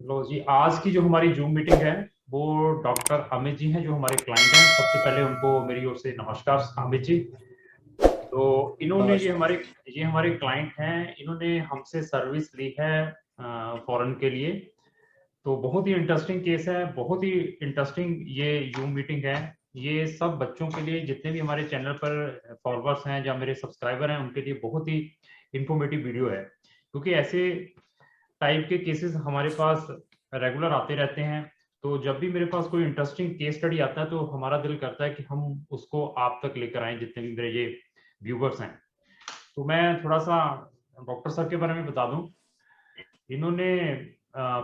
लो जी, आज की जो हमारी जूम मीटिंग है वो डॉक्टर अमित जी हैं जो हमारे क्लाइंट हैं। सबसे पहले उनको मेरी ओर से नमस्कार अमित जी। तो इन्होंने नमस्कार। ये हमारे क्लाइंट हैं, इन्होंने हमसे सर्विस ली है फॉरेन के लिए। तो बहुत ही इंटरेस्टिंग केस है, बहुत ही इंटरेस्टिंग ये जूम मीटिंग है। ये सब बच्चों के लिए, जितने भी हमारे चैनल पर फॉलोअर्स हैं या मेरे सब्सक्राइबर हैं, उनके लिए बहुत ही इंफॉर्मेटिव वीडियो है, क्योंकि ऐसे टाइप के केसेस हमारे पास रेगुलर आते रहते हैं। तो जब भी मेरे पास कोई इंटरेस्टिंग केस स्टडी आता है तो हमारा दिल करता है कि हम उसको आप तक लेकर आए, जितने भी मेरे ये व्यूवर्स हैं। तो मैं थोड़ा सा डॉक्टर साहब के बारे में बता दूं। इन्होंने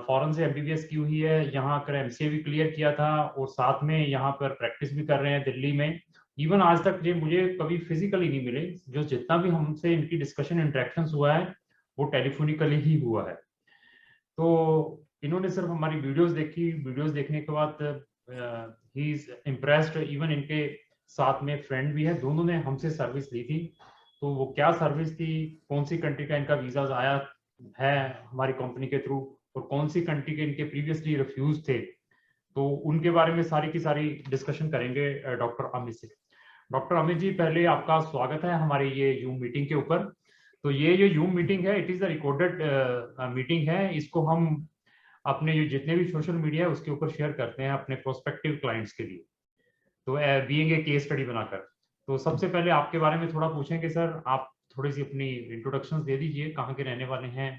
फॉरेन से एमबीबीएस की हुई है, यहाँ आकर एमसीए भी क्लियर किया था और साथ में यहाँ पर प्रैक्टिस भी कर रहे हैं दिल्ली में। इवन आज तक ये मुझे कभी फिजिकली नहीं मिले, जो जितना भी हमसे इनकी डिस्कशन इंटरेक्शन हुआ है वो टेलीफोनिकली ही हुआ है। तो इन्होंने सिर्फ हमारी वीडियोस देखी, वीडियोस देखने के बाद ही इज इम्प्रेस्ड। इवन इनके साथ में फ्रेंड भी है, दोनों ने हमसे सर्विस ली थी। तो वो क्या सर्विस थी, कौन सी कंट्री का इनका वीजा आया है हमारी कंपनी के थ्रू, और कौन सी कंट्री के इनके प्रीवियसली रिफ्यूज थे, तो उनके बारे में सारी की सारी डिस्कशन करेंगे डॉक्टर अमित से। डॉक्टर अमित जी, पहले आपका स्वागत है हमारी ये जूम मीटिंग के ऊपर। तो ये जो जूम मीटिंग है, it is a recorded meeting है। इसको हम अपने जो जितने भी सोशल मीडिया है उसके ऊपर शेयर करते हैं अपने प्रोस्पेक्टिव क्लाइंट्स के लिए, तो बीइंग ए केस स्टडी बनाकर। तो सबसे पहले आपके बारे में थोड़ा पूछेंगे सर, आप थोड़ी सी अपनी इंट्रोडक्शन दे दीजिए, कहाँ के रहने वाले हैं,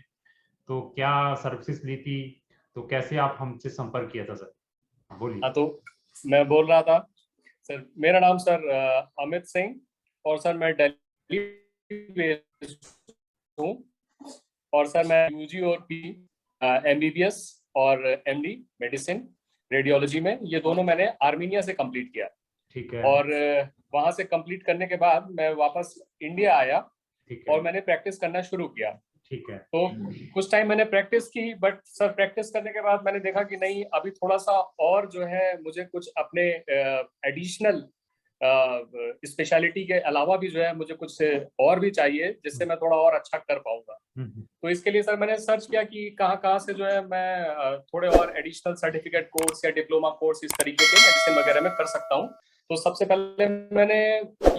तो क्या सर्विसेज ली थी, तो कैसे आप हमसे संपर्क किया था सर, हाँ, बोलिए। तो मैं बोल रहा था सर, मेरा नाम सर अमित सिंह, और सर मैं दिल्ली बेस्ड हूँ। और सर मैं यूजी और पी एमबीबीएस और एमडी मेडिसिन रेडियोलॉजी में, ये दोनों मैंने आर्मीनिया से कंप्लीट किया। ठीक है। और वहाँ से कंप्लीट करने के बाद मैं वापस इंडिया आया ठीक है। और मैंने प्रैक्टिस करना शुरू किया। ठीक है। तो कुछ टाइम मैंने प्रैक्टिस की, बट सर प्रैक्टिस करने के बाद मैंने देखा कि नहीं, अभी थोड़ा सा और जो है मुझे कुछ अपने एडिशनल स्पेशलिटी के अलावा भी जो है मुझे कुछ और भी चाहिए, जिससे मैं थोड़ा और अच्छा कर पाऊंगा। हम्म। तो इसके लिए सर मैंने सर्च किया कि कहाँ कहाँ से जो है मैं थोड़े और एडिशनल सर्टिफिकेट कोर्स या डिप्लोमा कोर्स इस तरीके के मेडिसिन वगैरह में कर सकता हूँ। तो सबसे पहले मैंने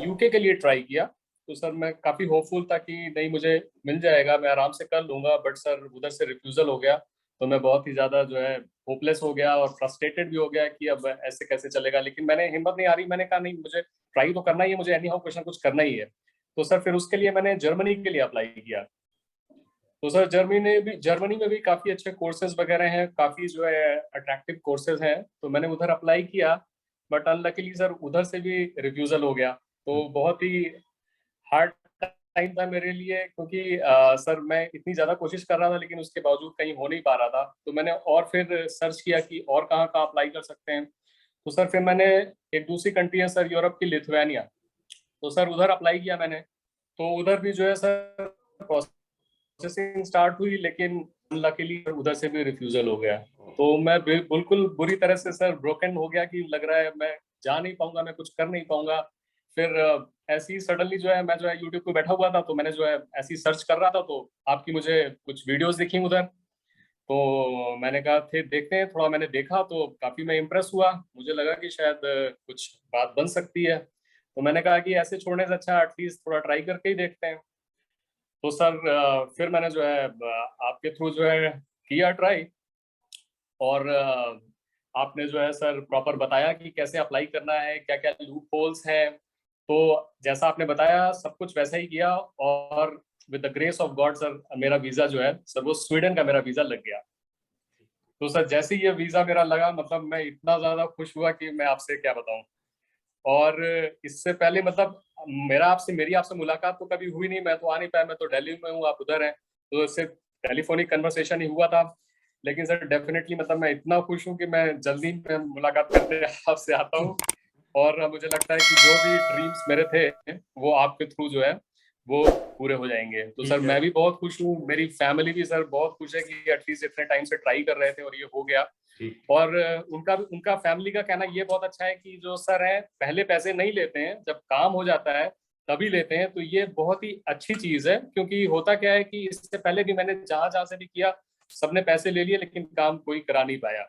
यूके के लिए ट्राई किया। तो सर मैं काफी होपफुल था कि नहीं, मुझे मिल जाएगा, मैं आराम से कर लूंगा, बट सर उधर से रिफ्यूजल हो गया। तो मैं बहुत ही ज्यादा जो है होपलेस हो गया और फ्रस्ट्रेटेड भी हो गया कि अब ऐसे कैसे चलेगा। लेकिन मैंने हिम्मत नहीं हारी, मैंने कहा नहीं, मुझे ट्राई तो करना ही है, मुझे एनी हाउ क्वेश्चन कुछ करना ही है। तो सर फिर उसके लिए मैंने जर्मनी के लिए अप्लाई किया। तो सर जर्मनी में भी काफी अच्छे कोर्सेज वगैरह हैं, काफी जो है अट्रैक्टिव कोर्सेज हैं। तो मैंने उधर अप्लाई किया, बट अनलकीली सर उधर से भी रिफ्यूजल हो गया। तो बहुत ही हार्ड टाइम था मेरे लिए, क्योंकि सर मैं इतनी ज्यादा कोशिश कर रहा था लेकिन उसके बावजूद कहीं हो नहीं पा रहा था। तो मैंने और फिर सर्च किया कि और कहाँ कहाँ अप्लाई कर सकते हैं। तो सर फिर मैंने एक दूसरी कंट्री है सर यूरोप की, लिथुआनिया। तो सर उधर अप्लाई किया मैंने। तो उधर भी जो है सर प्रोसेसिंग स्टार्ट हुई, लेकिन लकीली उधर से भी रिफ्यूजल हो गया। तो मैं बिल्कुल बुरी तरह से सर ब्रोकन हो गया कि लग रहा है मैं जा नहीं पाऊंगा, मैं कुछ कर नहीं पाऊंगा। फिर ऐसे ही सडनली जो है मैं जो है यूट्यूब पे बैठा हुआ था, तो मैंने जो है ऐसे ही सर्च कर रहा था, तो आपकी मुझे कुछ वीडियोस दिखी उधर। तो मैंने कहा थे देखते हैं, थोड़ा मैंने देखा तो काफी मैं इम्प्रेस हुआ, मुझे लगा कि शायद कुछ बात बन सकती है। तो मैंने कहा कि ऐसे छोड़ने से अच्छा एटलीस्ट थोड़ा ट्राई करके ही देखते हैं। तो सर फिर मैंने जो है आपके थ्रू जो है किया ट्राई। और आपने जो है सर प्रॉपर बताया कि कैसे अप्लाई करना है, क्या क्या लूप होल्स हैं। तो जैसा आपने बताया सब कुछ वैसा ही किया, और with the grace of God sir मेरा वीजा जो है सर वो स्वीडन का मेरा वीजा लग गया। तो सर जैसे ही ये वीजा मेरा लगा, मतलब मैं इतना ज्यादा खुश हुआ कि मैं आपसे क्या बताऊं। और इससे पहले मतलब मेरी आपसे मुलाकात तो कभी हुई नहीं, मैं तो आ नहीं पाया, मैं तो दिल्ली में हूँ, आप उधर हैं। तो सिर्फ टेलीफोनिक कन्वर्सेशन ही हुआ था। लेकिन सर डेफिनेटली मतलब मैं इतना खुश हूँ कि मैं जल्दी में मुलाकात करने आपसे आता हूँ। और मुझे लगता है कि जो भी ड्रीम्स मेरे थे वो आपके थ्रू जो है वो पूरे हो जाएंगे। तो सर ठीक है। मैं भी बहुत खुश हूँ, मेरी फैमिली भी सर बहुत खुश है कि एटलीस्ट इतने टाइम से ट्राई कर रहे थे और ये हो गया। ठीक। और उनका फैमिली का कहना ये बहुत अच्छा है कि जो सर है पहले पैसे नहीं लेते हैं, जब काम हो जाता है तभी लेते हैं। तो ये बहुत ही अच्छी चीज है, क्योंकि होता क्या है कि इससे पहले भी मैंने जहां जहां से भी किया, सबने पैसे ले लिए लेकिन काम कोई करा नहीं पाया।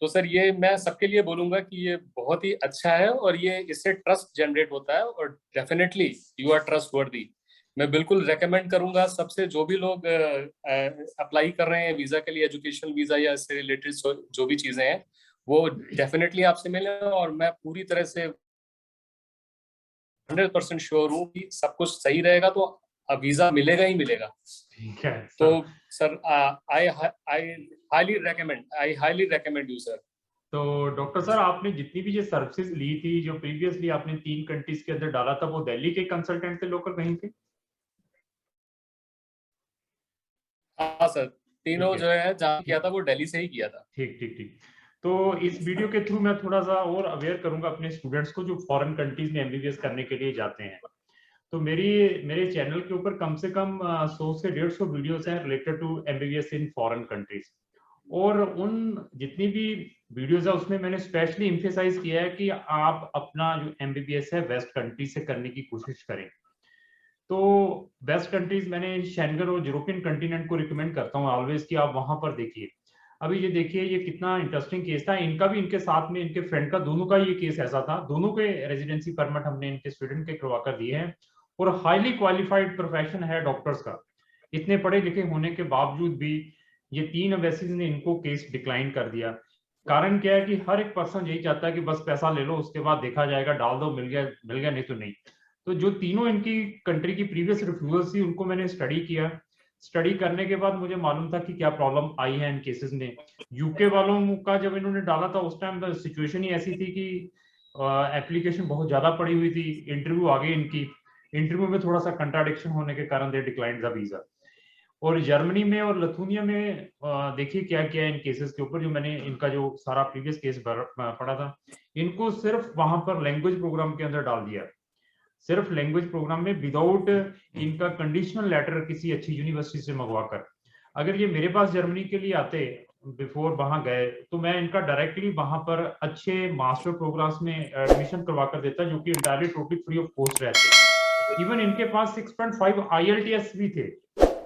तो सर ये मैं सबके लिए बोलूंगा कि ये बहुत ही अच्छा है और ये इससे ट्रस्ट जनरेट होता है और डेफिनेटली यू आर ट्रस्ट वर्दी। मैं बिल्कुल रेकमेंड करूंगा सबसे, जो भी लोग अप्लाई कर रहे हैं वीजा के लिए, एजुकेशनल वीजा या इससे रिलेटेड जो भी चीजें हैं, वो डेफिनेटली आपसे मिले। और मैं पूरी तरह से 100% श्योर हूँ कि सब कुछ सही रहेगा तो वीजा मिलेगा ही मिलेगा। ठीक है तो sir, sir I highly recommend you sir. तो डॉक्टर सर, आपने जितनी भी ये सर्विसेज ली थी, जो प्रीवियसली आपने 3 कंट्रीज के अंदर डाला था, वो दिल्ली के कंसल्टेंट थे लोकल कहीं के? हाँ सर, ठीक तीनों है, जो है जहाँ किया था वो दिल्ली से ही किया था। ठीक ठीक ठीक। तो इस वीडियो के थ्रू मैं थोड़ा सा और अवेयर करूंगा अपने स्टूडेंट्स को जो फॉरेन कंट्रीज में एमबीबीएस करने के लिए जाते हैं। तो मेरे चैनल के ऊपर कम से कम 100 से 150 वीडियोस हैं related to MBBS in foreign countries. और उन जितनी भी वीडियोस है उसमें मैंने स्पेशली इम्फेसाइज किया है कि आप अपना जो एमबीबीएस है वेस्ट कंट्री से करने की कोशिश करें। तो वेस्ट कंट्रीज मैंने शेंगन और यूरोपियन कंटिनेंट को रिकमेंड करता हूँ ऑलवेज कि आप वहां पर देखिए। अभी ये देखिए, ये कितना इंटरेस्टिंग केस था इनका भी, इनके साथ में इनके फ्रेंड का, दोनों का ये केस ऐसा था। दोनों के रेजिडेंसी परमिट हमने इनके स्टूडेंट के करवा कर दिए हैं और हाईली क्वालिफाइड प्रोफेशन है डॉक्टर्स का। इतने पढ़े लिखे होने के बावजूद भी ये 3 एम्बेसीज ने इनको केस डिक्लाइन कर दिया। कारण क्या है कि हर एक पर्सन यही चाहता है कि बस पैसा ले लो, उसके बाद देखा जाएगा, डाल दो, मिल गया नहीं तो नहीं। तो जो तीनों इनकी कंट्री की प्रीवियस रिफ्यूजल थी उनको मैंने स्टडी किया। स्टडी करने के बाद मुझे मालूम था कि क्या प्रॉब्लम आई है इन केसेस में। यूके वालों का जब इन्होंने डाला था उस टाइम सिचुएशन ही ऐसी थी कि एप्लीकेशन बहुत ज्यादा पड़ी हुई थी, इंटरव्यू आ गई इनकी, इंटरव्यू में थोड़ा सा कंट्राडिक्शन होने के कारण दे डिक्लाइंड द वीजा। और जर्मनी में और लथुनिया में देखिए क्या क्या इन केसेस के ऊपर, जो मैंने इनका जो सारा प्रीवियस केस पढ़ा था, इनको सिर्फ वहां पर लैंग्वेज प्रोग्राम के अंदर डाल दिया, सिर्फ लैंग्वेज प्रोग्राम में, विदाउट इनका कंडीशनल लेटर किसी अच्छी यूनिवर्सिटी से मंगवाकर। अगर ये मेरे पास जर्मनी के लिए आते बिफोर वहां गए, तो मैं इनका डायरेक्टली वहां पर अच्छे मास्टर प्रोग्राम्स में एडमिशन करवा कर देता, जो कि entirely totally free of cost रहते। इवन इनके पास 6.5 IELTS भी थे।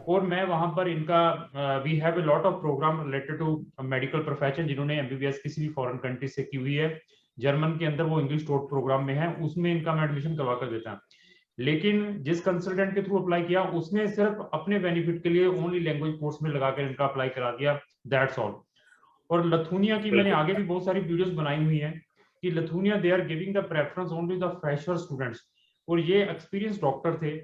और मैं वहां पर इनका we have a lot of program related to medical profession, जिन्होंने एमबीबीएस किसी भी फॉरेन कंट्री से की हुई है। जर्मन के अंदर वो इंग्लिश टोट प्रोग्राम में है, उसमें इनका मैं एडमिशन करवा कर देता। लेकिन जिस कंसल्टेंट के थ्रू अप्लाई किया उसने सिर्फ अपने बेनिफिट के लिए ओनली लैंग्वेज कोर्स में लगाकर इनका अप्लाई करा दिया, दैट्स ऑल। और लथुनिया की मैंने आगे भी बहुत सारी वीडियोस बनाई हुई हैं कि Lithuania they are giving the preference only the fresher students, और ये एक्सपीरियंस डॉक्टर थे।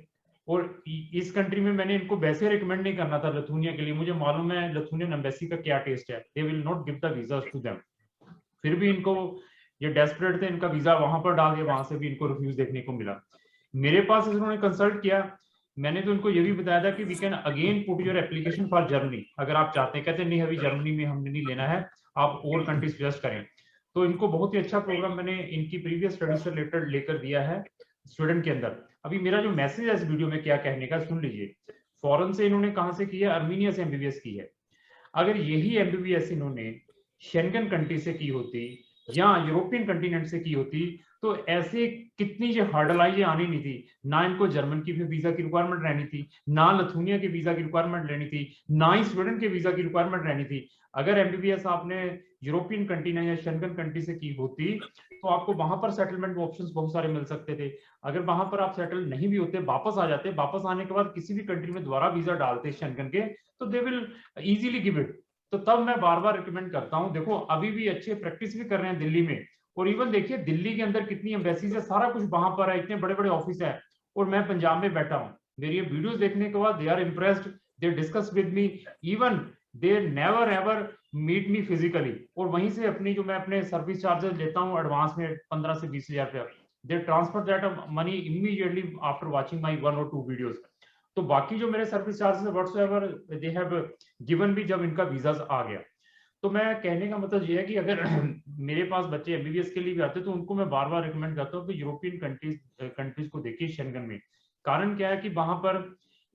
और इस कंट्री में मैंने इनको वैसे रिकमेंड नहीं करना था लथुनिया के लिए, मुझे मालूम है लथुनियन एम्बेसी का क्या टेस्ट है, they will not give the visas to them. फिर भी इनको, ये डेस्परेट थे, इनका वीजा वहां पर डाल दिया, वहां से भी इनको रिफ्यूज देखने को मिला। मेरे पास इन्होंने कंसल्ट किया, मैंने तो इनको ये भी बताया था कि we can again put your application for Germany, अगर आप चाहते हैं। कहते नहीं, अभी जर्मनी में हमने नहीं लेना है, आप और कंट्री सजेस्ट करें। तो इनको बहुत ही अच्छा प्रोग्राम मैंने इनकी प्रीवियस स्टडी से रिलेटेड लेकर दिया है स्टूडेंट के अंदर। अभी मेरा जो मैसेज है इस वीडियो में क्या कहने का, सुन लीजिए। फॉरेन से इन्होंने कहां से की है? अर्मीनिया से एमबीबीएस की है। अगर यही एमबीबीएस इन्होंने शेंगन कंट्री से की होती या यूरोपियन कंटिनेंट से की होती, तो ऐसे कितनी जो हर्डलाइजें आनी नहीं थी। ना इनको जर्मन की भी वीजा की रिक्वायरमेंट रहनी थी, ना लथुनिया की वीजा की रिक्वायरमेंट रहनी थी, ना ही स्वीडन के वीजा की रिक्वायरमेंट रहनी थी। अगर एमबीबीएस आपने यूरोपियन कंटिनेंट या शेंगन कंट्री से की होती, तो आपको वहां पर सेटलमेंट ऑप्शंस बहुत सारे मिल सकते थे। अगर वहां पर आप सेटल नहीं भी होते, वापस आ जाते, वापस आने के बाद किसी भी कंट्री में दोबारा वीजा डालते शेंगन के, तो they will easily give it. तो तब मैं बार बार रिकमेंड करता हूं, देखो अभी भी अच्छे प्रैक्टिस भी कर रहे हैं दिल्ली में। और इवन देखिए दिल्ली के अंदर कितनी एम्बेसीज है, सारा कुछ वहां पर है, इतने बड़े बड़े ऑफिस है। और मैं पंजाब में बैठा हूँ, मेरी ये वीडियोस देखने के बाद they are impressed, they discuss with me, even they never ever meet me physically. और वहीं से अपनी जो मैं अपने सर्विस चार्जेस लेता हूँ एडवांस में 15 से 20 हजार रुपया, they transfer that money immediately after watching my 1 or 2 videos. तो बाकी जो मेरे service charges whatsoever they have given भी जब इनका वीजा आ गया। तो मैं कहने का मतलब ये है कि अगर मेरे पास बच्चे एमबीबीएस के लिए भी आते, तो उनको मैं बार बार रिकमेंड करता हूँ कि यूरोपियन कंट्रीज को देखिए शेंगन में। कारण क्या है कि वहां पर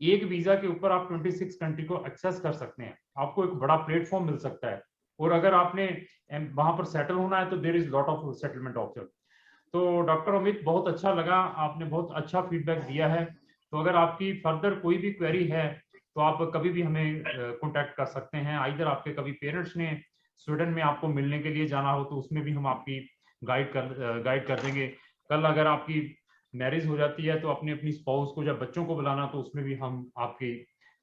एक वीजा के ऊपर आप 26 कंट्री को एक्सेस कर सकते हैं, आपको एक बड़ा प्लेटफॉर्म मिल सकता है। और अगर आपने वहां पर सेटल होना है तो there is lot of settlement option. तो डॉक्टर अमित, बहुत अच्छा लगा, आपने बहुत अच्छा फीडबैक दिया है। तो अगर आपकी फर्दर कोई भी क्वेरी है तो आप कभी भी हमें कांटेक्ट कर सकते हैं। आइदर आपके कभी पेरेंट्स ने स्वीडन में आपको मिलने के लिए जाना हो तो उसमें भी हम आपकी गाइड कर देंगे। कल अगर आपकी मैरिज हो जाती है तो अपनी अपनी स्पाउस को या बच्चों को बुलाना, तो उसमें भी हम आपकी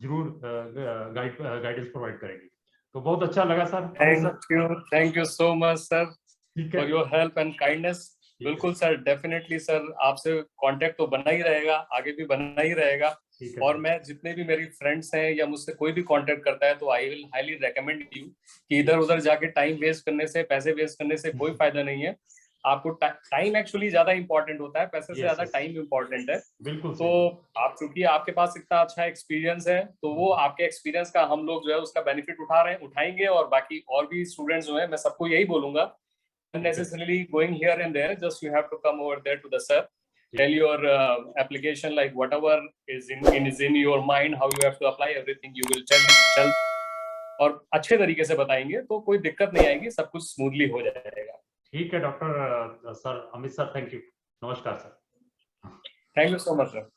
जरूर गाइडेंस प्रोवाइड करेंगे। तो बहुत अच्छा लगा sir. Thank you so much sir ठीक है, for your help and kindness. बिल्कुल सर, डेफिनेटली सर, आपसे कांटेक्ट तो बना ही रहेगा, आगे भी बना ही रहेगा। ठीक है और सर। मैं जितने भी मेरी फ्रेंड्स हैं या मुझसे कोई भी कांटेक्ट करता है तो I will highly recommend you कि इधर उधर जाके टाइम वेस्ट करने से, पैसे वेस्ट करने से कोई फायदा नहीं है। आपको टाइम एक्चुअली ज्यादा इंपॉर्टेंट होता है, पैसे से ज्यादा टाइम इंपॉर्टेंट है। बिल्कुल तो आप चूंकि आपके पास इतना अच्छा एक्सपीरियंस है तो वो आपके एक्सपीरियंस का हम लोग जो है उसका बेनिफिट उठाएंगे। और बाकी और भी स्टूडेंट्स जो है मैं सबको यही बोलूंगा, unnecessarily going here and there, just you have to come over there to the sir, tell your application, like whatever is in your mind, how you have to apply everything, you will tell और अच्छे तरीके से बताएंगे तो कोई दिक्कत नहीं आएगी, सब कुछ स्मूथली हो जाएगा। ठीक है doctor sir, Amit sir, thank you. नमस्कार sir. Thank you so much sir.